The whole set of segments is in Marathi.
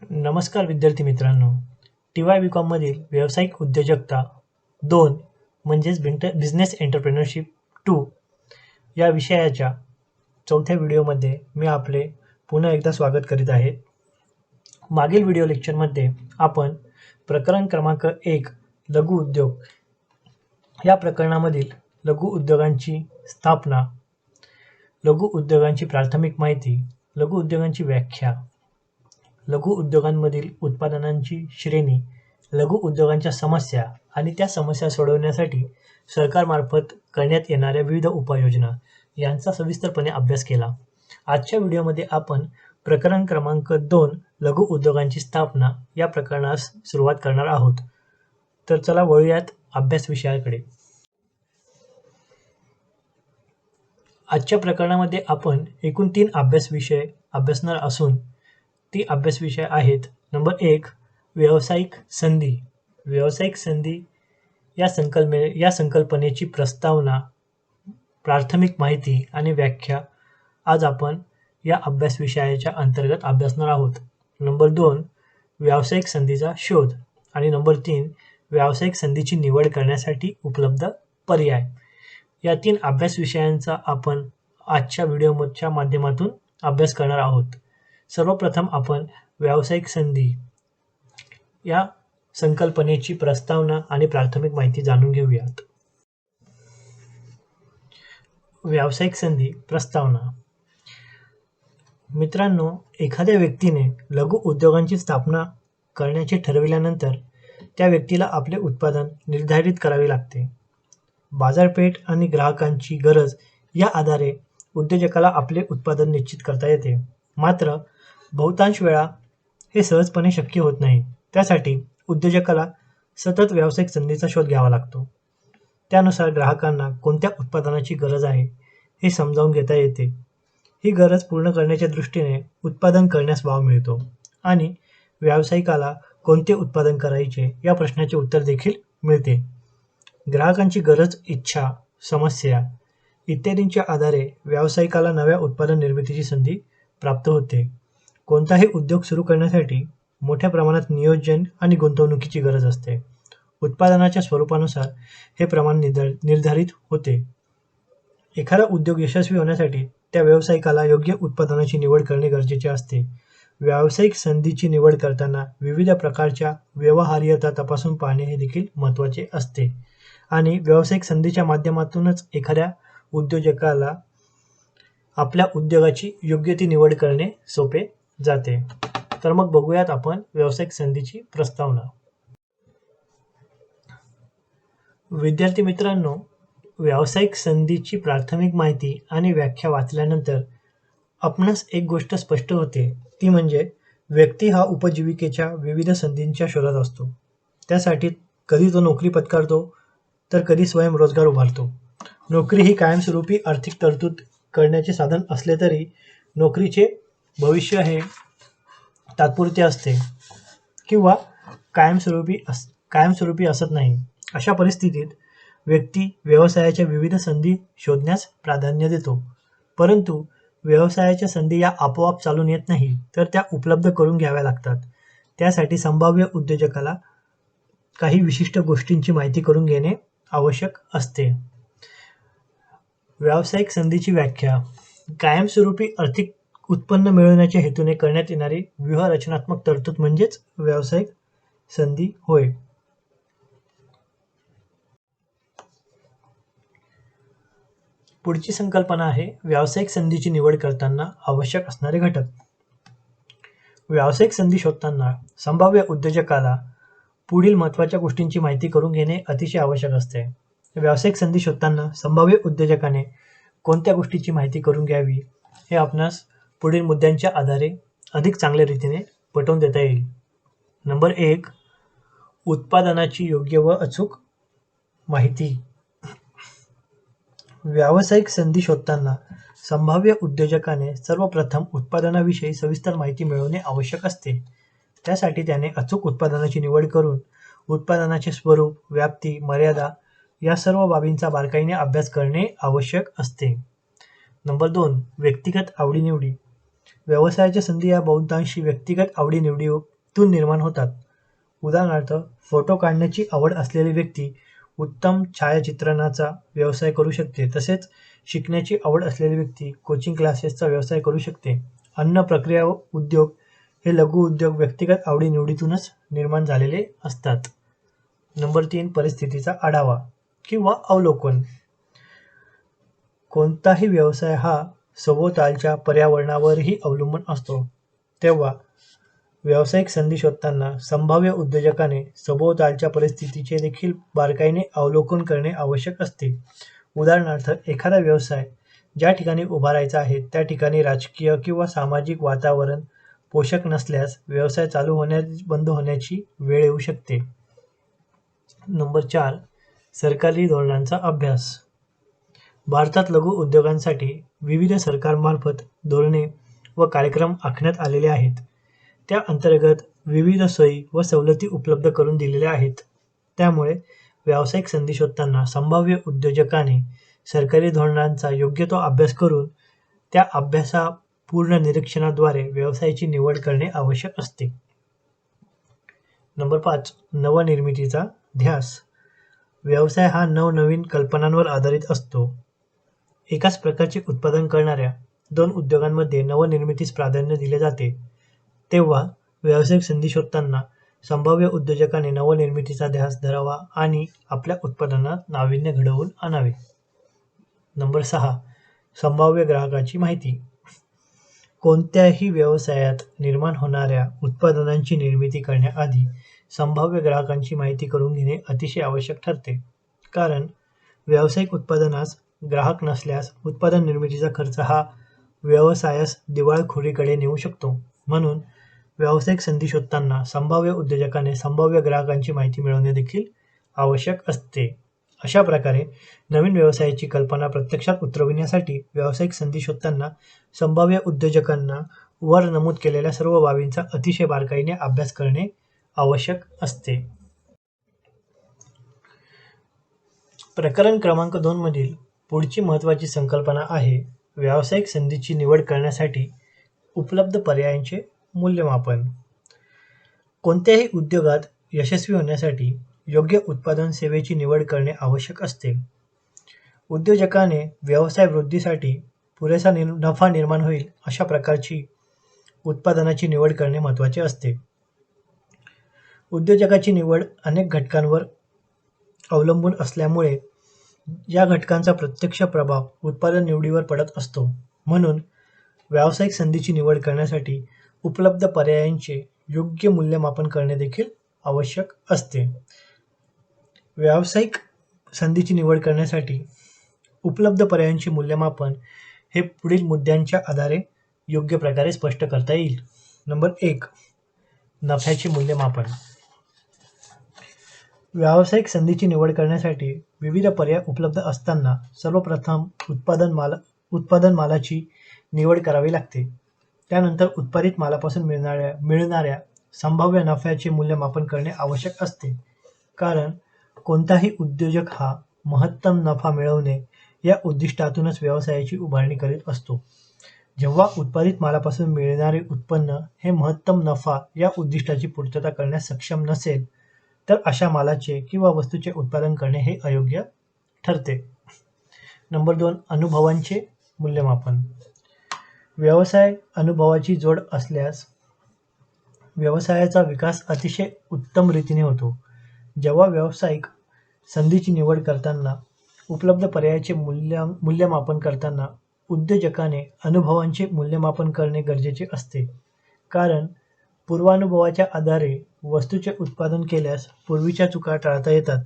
नमस्कार विद्यार्थी मित्रांनो. TY BCom मधील व्यावसायिक उद्योजकता 2 म्हणजेच बिझनेस एंटरप्रेन्योरशिप 2 या विषयाच्या चौथ्या व्हिडिओमध्ये मी आपले पुन्हा एकदा स्वागत करीत आहे. मागील व्हिडिओ लेक्चरमध्ये आपण प्रकरण क्रमांक 1 लघु उद्योग या प्रकरणामधील लघु उद्योगांची स्थापना, लघु उद्योगांची प्राथमिक माहिती, लघु उद्योगांची व्याख्या, लघु उद्योगांमधील उत्पादनांची श्रेणी, लघु उद्योगांच्या समस्या आणि त्या समस्या सोडवण्यासाठी सरकारमार्फत करण्यात येणाऱ्या विविध उपाययोजना यांचा सविस्तरपणे अभ्यास केला. आजच्या व्हिडिओमध्ये आपण प्रकरण क्रमांक 2 लघु उद्योगांची स्थापना या प्रकरणास सुरुवात करणार आहोत. तर चला वळूयात अभ्यास विषयाकडे. आजच्या प्रकरणामध्ये आपण एकूण 3 अभ्यास विषय अभ्यासणार असून ती अभ्यास विषय आहेत. नंबर 1 व्यावसायिक संधी. व्यावसायिक संधी या संकल्पनेची प्रस्तावना, प्राथमिक माहिती आणि व्याख्या आज आपण या अभ्यास विषयाच्या अंतर्गत अभ्यासणार आहोत. नंबर 2 व्यावसायिक संधीचा शोध आणि नंबर 3 व्यावसायिक संधीची निवड करण्यासाठी उपलब्ध पर्याय. या 3 अभ्यास विषयांचा आपण आजच्या व्हिडिओच्या माध्यमातून अभ्यास करणार आहोत. सर्वप्रथम आपण व्यावसायिक संधी या संकल्पनेची प्रस्तावना आणि प्राथमिक माहिती जाणून घेऊयात. व्यावसायिक संधी प्रस्तावना. मित्रांनो, एखाद्या व्यक्तीने लघु उद्योगांची स्थापना करण्याचे ठरविल्यानंतर त्या व्यक्तीला आपले उत्पादन निर्धारित करावे लागते. बाजारपेठ आणि ग्राहकांची गरज या आधारे उद्योजकाला आपले उत्पादन निश्चित करता येते. मात्र बहुतांश वेळा हे सहजपणे शक्य होत नाही. त्यासाठी उद्योजकाला सतत व्यावसायिक संधीचा शोध घ्यावा लागतो. त्यानुसार ग्राहकांना कोणत्या उत्पादनाची गरज आहे हे समजावून घेता येते. ही गरज पूर्ण करण्याच्या दृष्टीने उत्पादन करण्यास वाव मिळतो आणि व्यावसायिकाला कोणते उत्पादन करायचे या प्रश्नाचे उत्तर देखील मिळते. ग्राहकांची गरज, इच्छा, समस्या इत्यादींच्या आधारे व्यावसायिकाला नव्या उत्पादन निर्मितीची संधी प्राप्त होते. कोणताही उद्योग सुरू करण्यासाठी मोठ्या प्रमाणात नियोजन आणि गुंतवणुकीची गरज असते. उत्पादनाच्या स्वरूपानुसार हे प्रमाण निर्धारित होते. एखादा उद्योग यशस्वी होण्यासाठी त्या व्यावसायिकाला योग्य उत्पादनाची निवड करणे गरजेचे असते. व्यावसायिक संधीची निवड करताना विविध प्रकारच्या व्यवहार्यता तपासून पाहणे हे देखील महत्त्वाचे असते आणि व्यावसायिक संधीच्या माध्यमातूनच एखाद्या उद्योजकाला आपल्या उद्योगाची योग्य ती निवड करणे सोपे जाते. तर मग बघूयात आपण व्यावसायिक संधीची प्रस्तावना. विद्यार्थी मित्रांनो, व्यावसायिक संधीची प्राथमिक माहिती आणि व्याख्या वाचल्यानंतर आपणास एक गोष्ट स्पष्ट होते, ती म्हणजे व्यक्ती हा उपजीविकेच्या विविध संधींच्या शोधात असतो. त्यासाठी कधी तो नोकरी पत्करतो तर कधी स्वयंरोजगार उभारतो. नोकरी ही कायमस्वरूपी आर्थिक तरतूद करण्याचे साधन असले तरी नोकरीचे भविष्य हे तात्पुरते असते किंवा कायमस्वरूपी असत नाही. अशा परिस्थितीत व्यक्ती व्यवसायाच्या विविध संधी शोधण्यास प्राधान्य देतो. परंतु व्यवसायाच्या संधी या आपोआप चालून येत नाही, तर त्या उपलब्ध करून घ्याव्या लागतात. त्यासाठी संभाव्य उद्योजकाला काही विशिष्ट गोष्टींची माहिती करून घेणे आवश्यक असते. व्यावसायिक संधीची व्याख्या. कायमस्वरूपी आर्थिक उत्पन्न मिळवण्याच्या हेतूने करण्यात येणारी व्यूहरचनात्मक तरतूद म्हणजेच व्यावसायिक संधी होय. पुढची संकल्पना आहे व्यावसायिक संधीची निवड करताना आवश्यक असणारे घटक. व्यावसायिक संधी शोधताना संभाव्य उद्योजकाला पुढील महत्त्वाच्या गोष्टींची माहिती करून घेणे अतिशय आवश्यक असते. व्यावसायिक संधी शोधताना संभाव्य उद्योजकाने कोणत्या गोष्टीची माहिती करून घ्यावी हे आपणास पुढील मुद्द्यांच्या आधारे अधिक चांगल्या रीतीने पटवून देता येईल. नंबर 1 उत्पादनाची योग्य व अचूक माहिती. व्यावसायिक संधी शोधताना संभाव्य उद्योजकाने सर्वप्रथम उत्पादनाविषयी सविस्तर माहिती मिळवणे आवश्यक असते. त्यासाठी त्याने अचूक उत्पादनाची निवड करून उत्पादनाचे स्वरूप, व्याप्ती, मर्यादा या सर्व बाबींचा बारकाईने अभ्यास करणे आवश्यक असते. नंबर 2 व्यक्तिगत आवडीनिवडी. व्यवसायाच्या संधी या बहुतांशी व्यक्तिगत आवडीनिवडीतून निर्माण होतात. उदाहरणार्थ, फोटो काढण्याची आवड असलेली व्यक्ती उत्तम छायाचित्रणाचा व्यवसाय करू शकते. तसेच शिकण्याची आवड असलेली व्यक्ती कोचिंग क्लासेसचा व्यवसाय करू शकते. अन्न प्रक्रिया उद्योग हे लघु उद्योग व्यक्तिगत आवडीनिवडीतूनच निर्माण झालेले असतात. नंबर 3, परिस्थितीचा आढावा किंवा अवलोकन. कोणताही व्यवसाय हा सभोवतालच्या पर्यावरणावरही अवलंबून असतो. तेव्हा व्यावसायिक संधी शोधताना संभाव्य उद्योजकाने सभोवतालच्या परिस्थितीचे देखील बारकाईने अवलोकन करणे आवश्यक असते. उदाहरणार्थ, एखादा व्यवसाय ज्या ठिकाणी उभारायचा आहे त्या ठिकाणी राजकीय किंवा सामाजिक वातावरण पोषक नसल्यास व्यवसाय चालू बंद होण्याची वेळ येऊ शकते. नंबर 4, सरकारी धोरणांचा अभ्यास. भारतात लघु उद्योगांसाठी विविध सरकारमार्फत धोरणे व कार्यक्रम आखण्यात आलेले आहेत. त्या अंतर्गत विविध सोयी व सवलती उपलब्ध करून दिलेल्या आहेत. त्यामुळे व्यावसायिक संधी शोधताना संभाव्य उद्योजकाने सरकारी धोरणांचा योग्य तो अभ्यास करून त्या अभ्यासापूर्ण निरीक्षणाद्वारे व्यवसायाची निवड करणे आवश्यक असते. नंबर 5, नवनिर्मितीचा ध्यास. व्यवसाय हा नवनवीन कल्पनांवर आधारित असतो. एकाच प्रकारचे उत्पादन करणाऱ्या 2 उद्योगांमध्ये नवनिर्मितीस प्राधान्य दिले जाते. तेव्हा व्यावसायिक संधी शोधताना संभाव्य उद्योजकाने नवनिर्मितीचा ध्यास धरावा आणि आपल्या उत्पादनात नाविन्य घडवून आणावे. नंबर 6, संभाव्य ग्राहकाची माहिती. कोणत्याही व्यवसायात निर्माण होणाऱ्या उत्पादनांची निर्मिती करण्याआधी संभाव्य ग्राहकांची माहिती करून घेणे अतिशय आवश्यक ठरते. कारण व्यावसायिक उत्पादनास ग्राहक नसल्यास उत्पादन निर्मितीचा खर्च हा व्यवसायास दिवाळखोरीकडे नेऊ शकतो. म्हणून व्यावसायिक संधी शोधताना संभाव्य उद्योजकाने संभाव्य ग्राहकांची माहिती मिळवणे देखील आवश्यक असते. अशा प्रकारे नवीन व्यवसायाची कल्पना प्रत्यक्षात उतरविण्यासाठी व्यावसायिक संधी शोधताना संभाव्य उद्योजकांना वर नमूद केलेल्या सर्व बाबींचा अतिशय बारकाईने अभ्यास करणे आवश्यक असते. प्रकरण क्रमांक 2 मधील पुढची महत्त्वाची संकल्पना आहे व्यावसायिक संधीची निवड करण्यासाठी उपलब्ध पर्यायांचे मूल्यमापन. कोणत्याही उद्योगात यशस्वी होण्यासाठी योग्य उत्पादन सेवेची निवड करणे आवश्यक असते. उद्योजकाने व्यवसाय वृद्धीसाठी पुरेसा नफा निर्माण होईल अशा प्रकारची उत्पादनाची निवड करणे महत्त्वाचे असते. उद्योजकाची निवड अनेक घटकांवर अवलंबून असल्यामुळे या घटकांचा प्रत्यक्ष प्रभाव उत्पादन निवडीवर पडत असतो. म्हणून व्यावसायिक संधीची निवड करण्यासाठी उपलब्ध पर्यायांचे योग्य मूल्यमापन करणे देखील आवश्यक असते. व्यावसायिक संधीची निवड करण्यासाठी उपलब्ध पर्यायांचे मूल्यमापन हे पुढील मुद्द्यांच्या आधारे योग्य प्रकारे स्पष्ट करता येईल. नंबर 1, नफ्याचे मूल्यमापन. व्यावसायिक संधीची निवड करण्यासाठी विविध पर्याय उपलब्ध असताना सर्वप्रथम उत्पादन मालाची निवड करावी लागते. त्यानंतर उत्पादित मालापासून मिळणाऱ्या संभाव्य नफ्याचे मूल्यमापन करणे आवश्यक असते. कारण कोणताही उद्योजक हा महत्तम नफा मिळवणे या उद्दिष्टातूनच व्यवसायाची उभारणी करीत असतो. जेव्हा उत्पादित मालापासून मिळणारे उत्पन्न हे महत्तम नफा या उद्दिष्टाची पूर्तता करण्यास सक्षम नसेल तर अशा मालाचे किंवा वस्तूचे उत्पादन करणे हे अयोग्य ठरते. नंबर 2, अनुभवांचे मूल्यमापन. व्यवसाय अनुभवाची जोड असल्यास व्यवसायाचा विकास अतिशय उत्तम रीतीने होतो. जेव्हा व्यावसायिक संधीची निवड करताना उपलब्ध पर्यायाचे मूल्यमापन करताना उद्योजकाने अनुभवांचे मूल्यमापन करणे गरजेचे असते. कारण पूर्वानुभवाच्या आधारे वस्तूचे उत्पादन केल्यास पूर्वीच्या चुका टाळता येतात.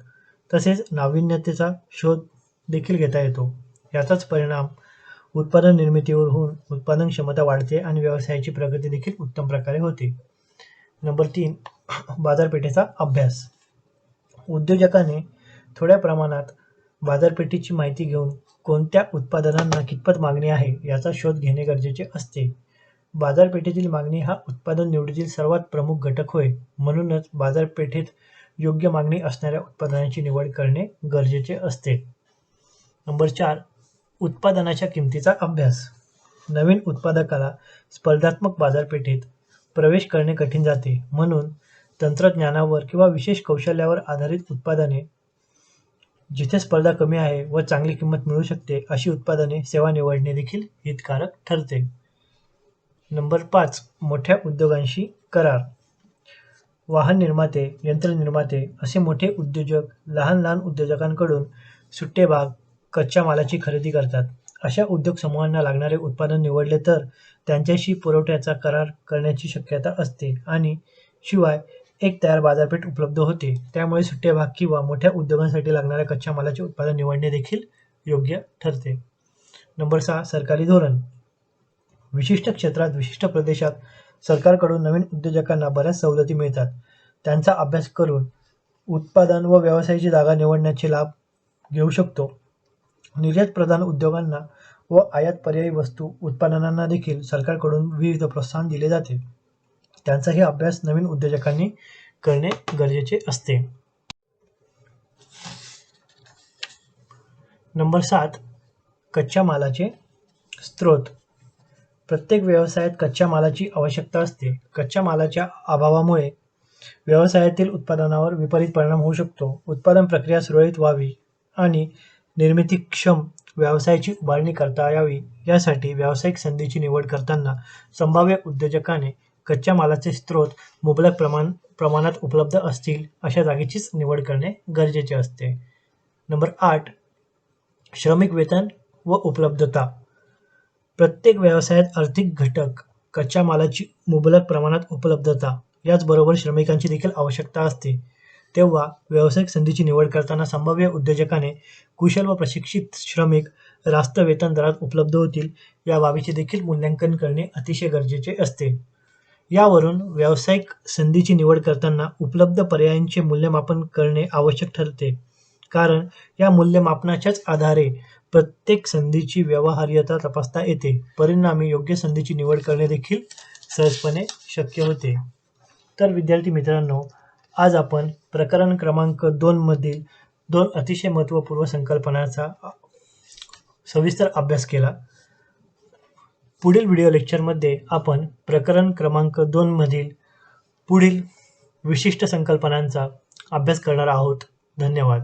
तसेच नाविन्यतेचा शोध देखील घेता येतो. याचाच परिणाम उत्पादन निर्मितीवर होऊन उत्पादन क्षमता वाढते आणि व्यवसायाची प्रगती देखील उत्तम प्रकारे होते. नंबर 3, बाजारपेठेचा अभ्यास. उद्योजकाने थोड्या प्रमाणात बाजारपेठेची माहिती घेऊन कोणत्या उत्पादनांना कितपत मागणी आहे याचा शोध घेणे गरजेचे असते. बाजारपेठेतील मागणी हा उत्पादन निवडीतील सर्वात प्रमुख घटक होय. म्हणूनच बाजारपेठेत योग्य मागणी असणाऱ्या उत्पादनांची निवड करणे गरजेचे असते. नंबर 4, उत्पादनाच्या किमतीचा अभ्यास. नवीन उत्पादकाला स्पर्धात्मक बाजारपेठेत प्रवेश करणे कठीण जाते. म्हणून तंत्रज्ञानावर किंवा विशेष कौशल्यावर आधारित उत्पादने, जिथे स्पर्धा कमी आहे व चांगली किंमत मिळू शकते अशी उत्पादने, सेवा निवडणे देखील हितकारक ठरते. नंबर 5. मोठ्या उद्योगांशी करार. वाहन निर्माते, यंत्रनिर्माते असे मोठे उद्योजक लहान लहान उद्योजकांकडून सुट्टे भाग, कच्च्या मालाची खरेदी करतात. अशा उद्योग समूहांना लागणारे उत्पादन निवडले तर त्यांच्याशी पुरवठ्याचा करार करण्याची शक्यता असते आणि शिवाय एक तयार बाजारपेठ उपलब्ध होते. त्यामुळे सुट्टे भाग किंवा मोठ्या उद्योगांसाठी लागणाऱ्या कच्च्या मालाचे उत्पादन निवडणे देखील योग्य ठरते. नंबर 6. सरकारी धोरण. विशिष्ट क्षेत्रात, विशिष्ट प्रदेशात सरकारकडून नवीन उद्योजकांना बऱ्याच सवलती मिळतात. त्यांचा अभ्यास करून उत्पादन व व्यवसायाची जागा निवडण्याचे लाभ घेऊ शकतो. निर्यात प्रधान उद्योगांना व आयात पर्यायी वस्तू उत्पादनांना देखील सरकारकडून विविध प्रोत्साहन दिले जाते. त्यांचाही अभ्यास नवीन उद्योजकांनी करणे गरजेचे असते. नंबर 7. कच्च्या मालाचे स्रोत. प्रत्येक व्यवसायात कच्च्या मालाची आवश्यकता असते. कच्च्या मालाच्या अभावामुळे व्यवसायातील उत्पादनावर विपरीत परिणाम होऊ शकतो. उत्पादन प्रक्रिया सुरळीत व्हावी आणि निर्मितीक्षम व्यवसायाची उभारणी करता यावी यासाठी व्यावसायिक संधीची निवड करताना संभाव्य उद्योजकाने कच्च्या मालाचे स्रोत मुबलक प्रमाणात उपलब्ध असतील अशा जागेचीच निवड करणे गरजेचे असते. नंबर 8. श्रमिक वेतन व उपलब्धता. प्रत्येक व्यवसायात आर्थिक घटक, कच्च्या मालाची मुबलक प्रमाणात उपलब्धता याचबरोबर श्रमिकांची देखील आवश्यकता असते. तेव्हा व्यावसायिक संधीची निवड करताना संभाव्य उद्योजकाने कुशल व प्रशिक्षित श्रमिक रास्त वेतन दरात उपलब्ध होतील या बाबीचे देखील मूल्यांकन करणे अतिशय गरजेचे असते. यावरून व्यावसायिक संधीची निवड करताना उपलब्ध पर्यायांचे मूल्यमापन करणे आवश्यक ठरते, कारण या मूल्यमापनाच्याच आधारे प्रत्येक संधीची व्यवहार्यता तपासता येते. परिणामी योग्य संधीची निवड करणे देखील सहजपणे शक्य होते. तर विद्यार्थी मित्रांनो, आज आपण प्रकरण क्रमांक 2 मधील 2 अतिशय महत्त्वपूर्ण संकल्पनांचा सविस्तर अभ्यास केला. पुढील व्हिडिओ लेक्चरमध्ये आपण प्रकरण क्रमांक 2 मधील पुढील विशिष्ट संकल्पनांचा अभ्यास करणार आहोत. धन्यवाद.